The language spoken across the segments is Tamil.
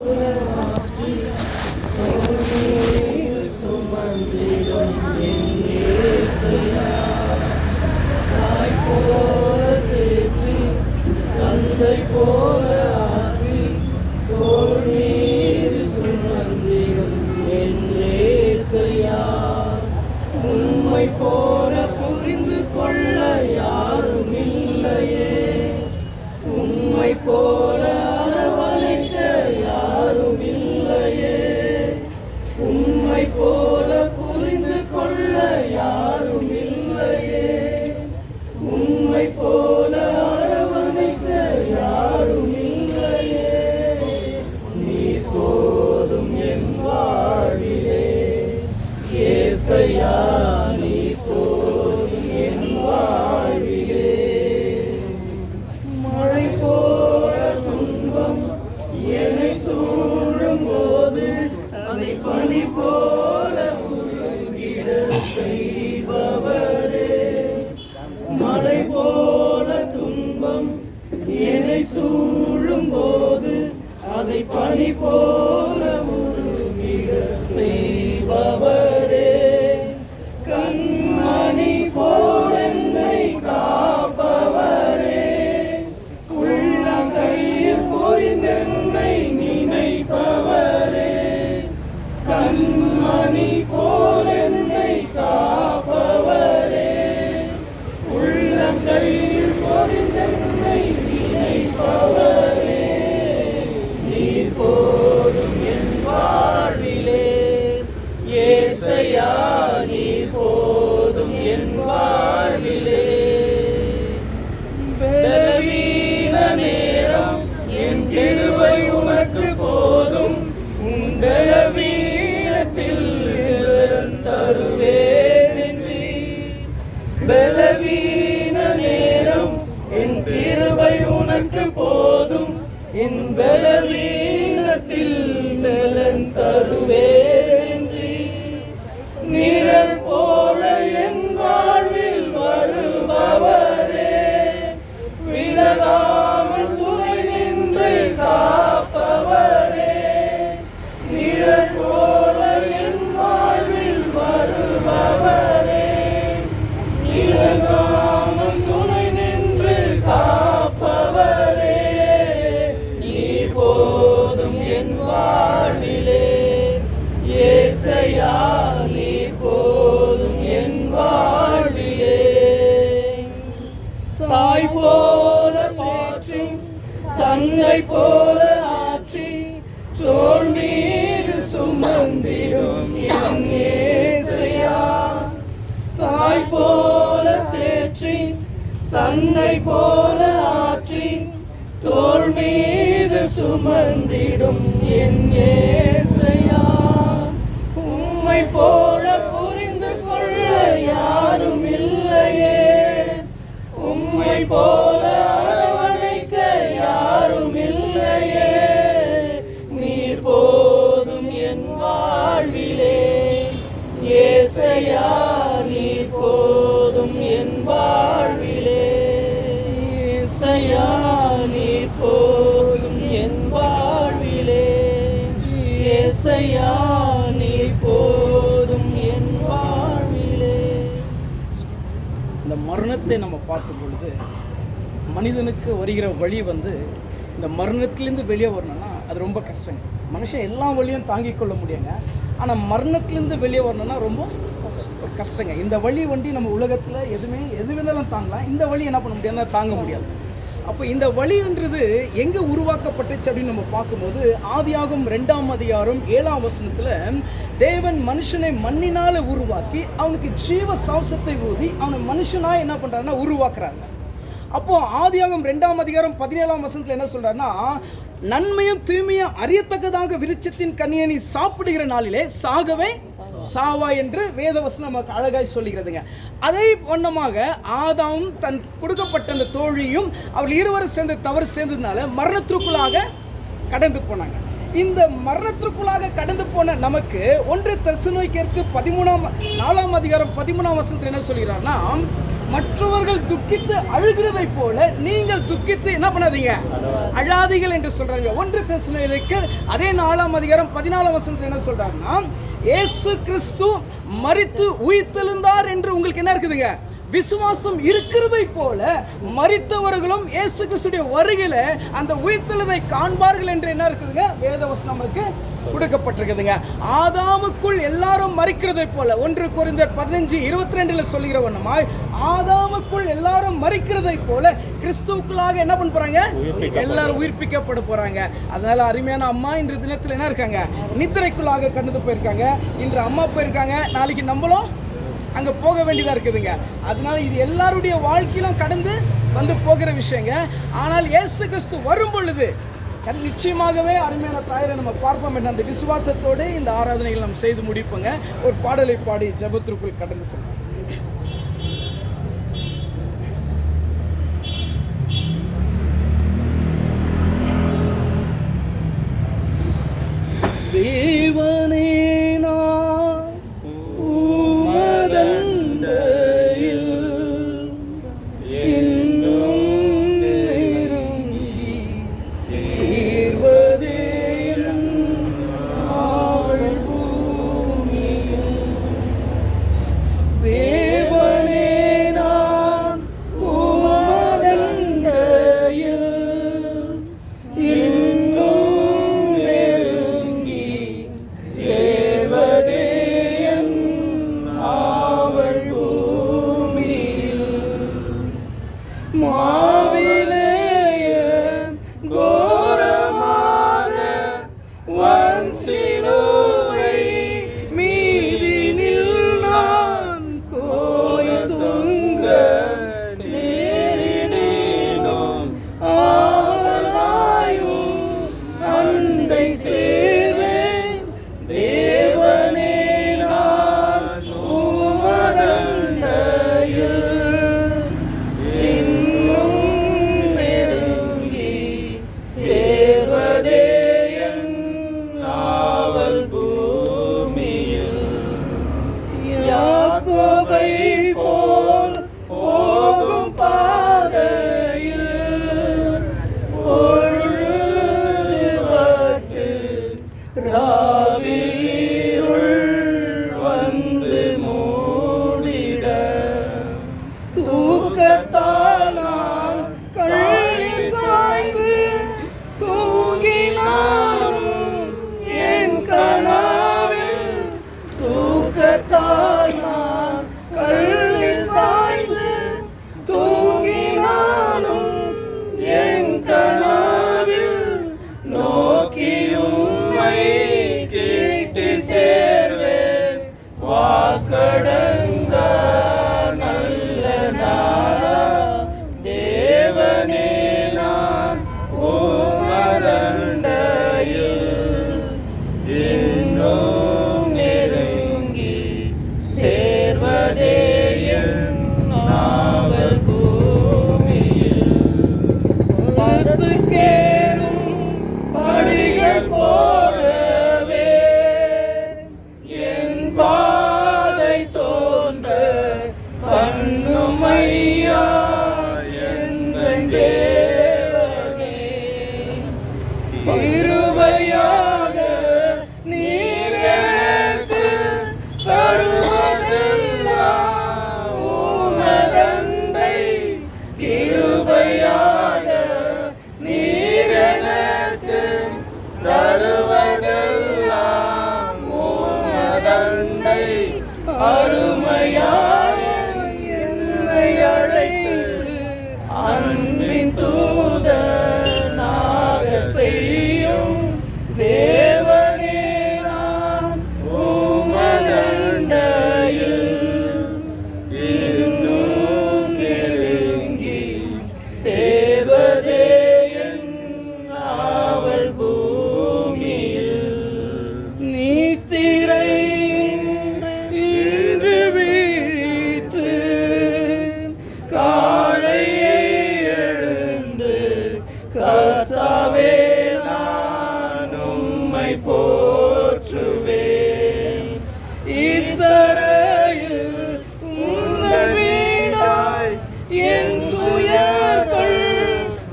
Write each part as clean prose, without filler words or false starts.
உம்மை போல புரிந்து கொள்ள யாரும் இல்லையே, உம்மை போல அரவணைக்க யாரும் இல்லையே, உம்மை போல புரிந்து கொள்ள யாரும் இல்லையே, உம்மை போல அரவணைக்க யாரும் இல்லையே. நீ போதும் என் வாழ்விலே ஏசையா, நீ போதும் என் வாழ்விலே. மழை போல துன்பம் என்னை சூழும் போது அதை பனி போல உருகிட செய்பவரே. மழை போல துன்பம் என்னை சூழும் போது அதை பனி போல உருகிட செய்பவரே. கண்மணி போல் என்னை காப்பவரே, உள்ளங்கையில் பொறிந்தென்னை நினைப்பவரே. கண்மணி போல் என்னை காப்பவரே, உள்ளங்கையில் பொறிந்தென்னை நினைப்பவரே. நீர் போதும் என் வாழ்விலே ஏசையா, நீர் போதும் என் வாழ்விலே. பலவீன நேரம் என் கிருபை உனக்கு போதும், உன் பலவீனத்தில் தருவேன் என்று. பலவீன நேரம் என் கிருபை உனக்கு போதும், என் பலவீனத்தில் பலன் தருவேன். நிழல் போல என் வாழ்வில் வருபவரே, விலகாமல் துணை நின்று காப்பவரே. நிழல் போல என் வாழ்வில் வருபவரே, விலகாமல் துணை நின்று காப்பவரே. நீர் போதும் என் வாழ்விலே ஏசையா, நீர் போதும் என் வாழ்விலே. தாய் போல போற்றி தங்கை போல ஆற்றி தோள் மீது சுமந்திடும் என் ஏசையா. தாய் போல தேற்றி தங்கை போல ஆற்றி தோள் மீது சுமந்திடும் என் ஏசையா. உம்மை போல புரிந்து கொள்ள யாரும் இல்லையே, உம்மை போல அரவணைக்க யாரும் இல்லையே. நீர் போதும் என் வாழ்விலே ஏசையா, நீர் போதும் என் வாழ்விலே ஏசையா, நீர் போதும் என் வாழ்விலே ஏசையா, நீர் போதும் என் வாழ்விலே. இந்த மரணத்தை நம்ம பார்க்கும் பொழுது மனிதனுக்கு வருகிற வழி இந்த மரணத்திலேருந்து வெளியே வரணும்னா அது ரொம்ப கஷ்டங்க. மனுஷன் எல்லா வழியும் தாங்கிக் கொள்ள முடியுங்க, ஆனால் மரணத்திலேருந்து வெளியே வரணும்னா ரொம்ப கஷ்டங்க. இந்த வழி நம்ம உலகத்தில் எது வேணாலும் தாங்கலாம், இந்த வழி என்ன பண்ண முடியாதுன்னா தாங்க முடியாது. அப்போ இந்த வழின்றது எங்கே உருவாக்கப்பட்டுச்சு அப்படின்னு நம்ம பார்க்கும்போது ஆதியாகமம் 2ஆம் அதிகாரம் 7ஆம் வசனத்தில் தேவன் மனுஷனை மண்ணினால் உருவாக்கி அவனுக்கு ஜீவ சாவசத்தை ஊதி அவனை மனுஷனாக என்ன பண்ணுறாருன்னா உருவாக்குறாங்க. அப்போது ஆதியாகமம் 2ஆம் அதிகாரம் 17ஆம் வசனத்தில் என்ன சொல்கிறாருன்னா, நன்மையும் தூய்மையும் அறியத்தக்கதாக விருட்சத்தின் கனியை நீ சாப்பிடுகிற நாளிலே சாகவே சாவா என்று வேதவசனம் நமக்கு அழகாய் சொல்லுகிறதுங்க. அதே வண்ணமாக ஆதாம் தன் கொடுக்கப்பட்ட அந்த தோழியும் அவள் இருவரும் சேர்ந்து தவறு சேர்ந்ததுனால மரணத்திற்குள்ளாக கடந்து போனாங்க. இந்த மரணத்திற்குள்ளாக கடந்து போன நமக்கு 1 தெசலோனிக்கேயருக்கு 4ஆம் அதிகாரம் 13ஆம் வசனத்தில் என்ன சொல்கிறார்னா, மற்றவர்கள் துக்கித்து அழுகிறதை போல நீங்கள் துக்கித்து என்ன பண்ணாதீங்க, அழாதீர்கள் என்று சொல்றாங்க. 1 தெசலோனிக்கே அதே 4ஆம் அதிகாரம் 14ஆம் வசனத்துல என்ன சொல்றாருன்னா, இயேசு கிறிஸ்து மரித்து உயிர்த்தெழுந்தார் என்று உங்களுக்கு என்ன இருக்குதுங்க, விசுவாசம் இருக்கிறதை போல மரித்தவர்களும் இயேசு கிறிஸ்துடைய வருகையில அந்த உயிர்த்தெழுதை காண்பார்கள் என்று என்ன இருக்குதுங்க, வேதவசனம் நமக்கு கொடுக்கப்பட்டிருக்குதுங்க. ஆதாமுக்குள் எல்லாரும் மரிக்கிறதை போல 1 கொரிந்தியர் 15:22 சொல்லுகிற ஒண்ணுமாய் ஆதாமுக்குள் எல்லாரும் மரிக்கிறதை போல கிறிஸ்துவுக்குள்ளாக என்ன பண்ண போறாங்க, எல்லாரும் உயிர்ப்பிக்கப்பட போறாங்க. அதனால அருமையான அம்மா இன்று தினத்தில் என்ன இருக்காங்க, நித்திரைக்குள்ளாக கடந்து போயிருக்காங்க. இன்று அம்மா போயிருக்காங்க, நாளைக்கு நம்மளும் அங்க போக வேண்டியதா இருக்குதுங்க. அதனால இது எல்லாருடைய வாழ்க்கையிலும் கடந்து வந்து போகிற விஷயங்க. ஆனால் இயேசு கிறிஸ்து வரும் பொழுது நிச்சயமாகவே அருமையான தாயரை நம்ம பார்ப்போம் என்ற அந்த விசுவாசத்தோடு இந்த ஆராதனைகள் நம்ம செய்து முடிப்போங்க. ஒரு பாடலை பாடி ஜெபத்திற்குள் கடந்து செல்வோம். தேவனே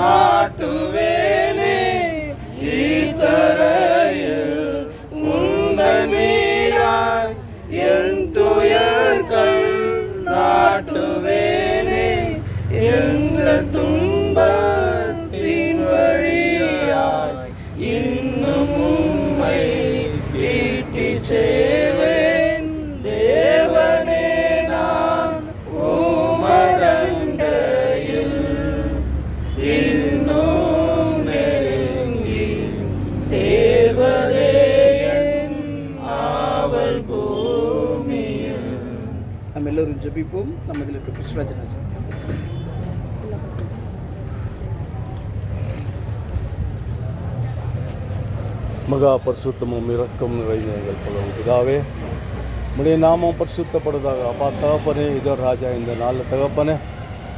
நாட்டுவேனே இன்னும் உம்மை ஈட்டி சேவேன் தேவனே நான் உமதண்டையில் இன்னும் நெருங்கி சேவதே என் ஆவல் பூமியில். நம்ம எல்லோரும் ஜெபிப்போம். நம்ம இதில் இருக்க கிருஷ்ணராஜன் மகா பரிசுத்தமும் இரக்கம் நிறைந்த எங்கள் பரலோக பிதாவே, உம்முடைய நாமம் பரிசுத்தப்படுவதாக. அப்பா தகப்பனே, இதோ ராஜா, இந்த நாளில் தகப்பனே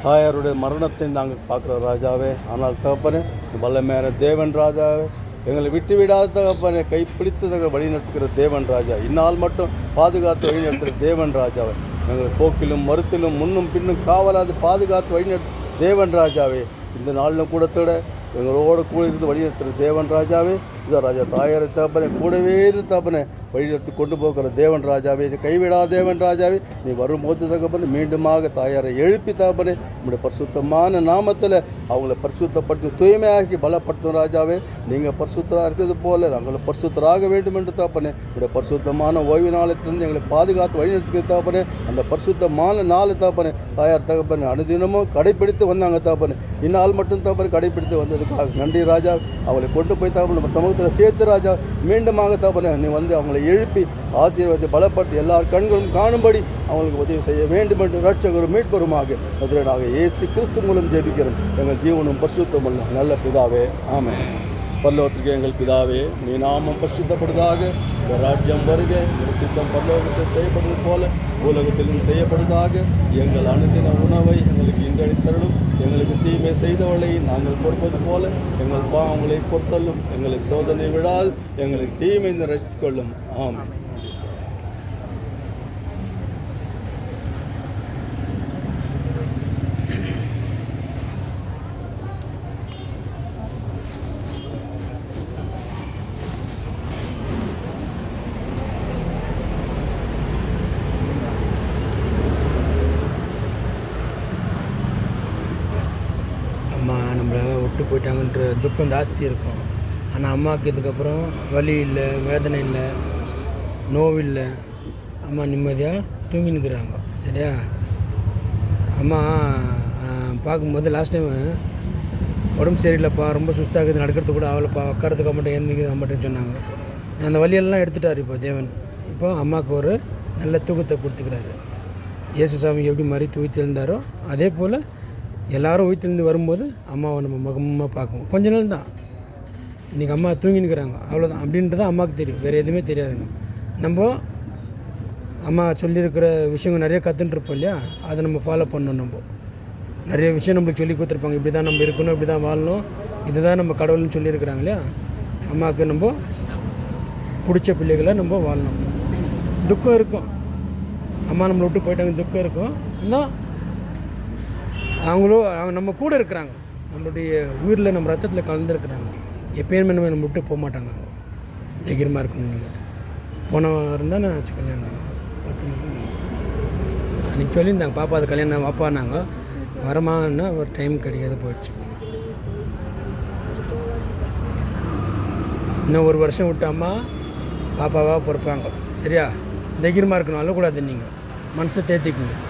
தாயாருடைய மரணத்தை நாங்கள் பார்க்குற ராஜாவே. ஆனால் தகப்பனே, வல்லமையான தேவன் ராஜாவே, எங்களை விட்டு விடாத தகப்பனே, கைப்பிடித்து வழி நடத்துகிற தேவன் ராஜா, இந்நாள் மட்டும் பாதுகாத்து வழி நடத்துகிற தேவன் ராஜாவே, எங்கள் போக்கிலும் மறுத்திலும் முன்னும் பின்னும் காவலாது பாதுகாத்து வழி நடத்து தேவன் ராஜாவே, இந்த நாளிலும் கூட தேட எங்களோடு கூட இருந்து வழி நடத்துகிற தேவன் ராஜாவே. இதோ ராஜா, தாயாரை தகப்பனே கூடவே இருந்து தகப்பனே வழிநடத்தி கொண்டு போகிற தேவன் ராஜாவே, நீ கைவிடாத தேவன் ராஜாவே, நீ வரும்போது தகப்பனே மீண்டுமாக தாயாரை எழுப்பி தகப்பனே உங்களுடைய பரிசுத்தமான நாமத்தில் அவங்கள பரிசுத்தப்படுத்தி தூய்மையாக்கி பலப்படுத்தும் ராஜாவே. நீங்கள் பரிசுத்தராக இருக்கிறது போல நாங்கள் பரிசுத்தராக வேண்டும் என்று தகப்பனே உங்களுடைய பரிசுத்தமான ஓய்வு நாளத்திலிருந்து எங்களை பாதுகாத்து வழிநடத்துகிற தகப்பனே, அந்த பரிசுத்தமான நாள் தகப்பனே தாயார் தகப்பனே அனுதினமும் கடைப்பிடித்து வந்தாங்க தகப்பனே. இந்நாள் மட்டும் தகப்பனே கடைப்பிடித்து வந்ததுக்காக நன்றி ராஜா. அவளை கொண்டு போய் தகப்பனே நம்ம சமூகத்தில் சேர்த்து ராஜா, மீண்டுமாக தகப்பனே நீ வந்து அவங்களை எழுப்பி ஆசீர்வாதத்தை பலப்படுத்தி எல்லார் கண்களும் காணும்படி அவங்களுக்கு உதவி செய்ய வேண்டும் என்று ரட்சகரும் மீட்பருமாக மதுரனாக இயேசு கிறிஸ்து மூலம் ஜெபிக்கிறோம் எங்கள் ஜீவனும் பரிசுத்தமுள்ள நல்ல பிதாவே, ஆமென். பரலோகத்திற்கு எங்கள் பிதாவே, நீ நாமம் பரிசுத்தப்படுவதாக. இந்த ராஜ்யம் வருக, இந்த சித்தம் பரலோகத்தில் செய்யப்படுவது போல உலகத்திலும் செய்யப்படுவதாக. எங்கள் அனுதின உணவை எங்களுக்கு இன்றளித்தருளும். எங்களுக்கு தீமை செய்தவளை நாங்கள் பொறுப்பது போல எங்கள் பாவங்களை பொறுத்தள்ளும். எங்களை சோதனை விடாது எங்களை தீமை ரசித்துக் கொள்ளும். ஆமென். அம்மா நம்மளை விட்டு போயிட்டாங்கன்ற துக்கம் ஜாஸ்தி இருக்கும். ஆனால் அம்மாவுக்கு இதுக்கப்புறம் வலி இல்லை, வேதனை இல்லை, நோவு இல்லை. அம்மா நிம்மதியாக தூங்கி நிற்கிறாங்க. சரியா? அம்மா பார்க்கும்போது லாஸ்ட் டைம் உடம்பு சரியில்லைப்பா, ரொம்ப சுஸ்தாகுது, நடக்கிறது கூட அவளைப்பா, உட்காரத்துக்கு மட்டும் எழுந்திக்குது அம்மாட்டேன்னு சொன்னாங்க. அந்த வலியெல்லாம் எடுத்துட்டார் இப்போ தேவன். இப்போ அம்மாவுக்கு ஒரு நல்ல தூக்கத்தை கொடுத்துக்கிறாரு. இயேசு சாமி எப்படி மறித்து உயிர்த்தெழுந்தாரோ அதே போல் எல்லோரும் உயிர்த்தெழுந்து வரும்போது அம்மாவை நம்ம முகமாக பார்க்கணும். கொஞ்ச நாள் தான். இன்றைக்கி அம்மா தூங்கி நிற்கிறாங்க, அவ்வளோதான். அப்படின்றதான் அம்மாவுக்கு தெரியும், வேறு எதுவுமே தெரியாதுங்க. நம்ம அம்மா சொல்லியிருக்கிற விஷயங்கள் நிறைய கற்றுட்டுருப்போம் இல்லையா, அதை நம்ம ஃபாலோ பண்ணணும். நம்ம நிறைய விஷயம் நம்மளுக்கு சொல்லி கொடுத்துருப்பாங்க. இப்படி தான் நம்ம இருக்கணும், இப்படி தான் வாழணும், இதுதான் நம்ம கடவுள்னு சொல்லியிருக்கிறாங்க இல்லையா. அம்மாவுக்கு நம்ம பிடிச்ச பிள்ளைகளை நம்ம வாழணும். துக்கம் இருக்கும், அம்மா நம்மளை விட்டு போயிட்டாங்க, துக்கம் இருக்கும். இன்னும் அவங்க நம்ம கூட இருக்கிறாங்க, நம்மளுடைய உயிரில் நம்ம ரத்தத்தில் கலந்துருக்குறாங்க. எப்பயுமே நம்ம விட்டு போக மாட்டாங்க. தைரியமாக இருக்கணும். நீங்கள் போன வாரம் தான் நான் கல்யாணம் 10 அன்றைக்கி சொல்லியிருந்தாங்க, பாப்பா அது கல்யாணம் வாப்பானாங்க. வரமானா ஒரு டைம் கிடைக்காது, போயிடுச்சு. இன்னும் 1 வருஷம் விட்டு அம்மா பாப்பாவாக பிறப்பாங்க. சரியா? தைரியமாக இருக்கணும், அழக்கூடாது. நீங்கள் மனசை தேர்த்திக்கணும்.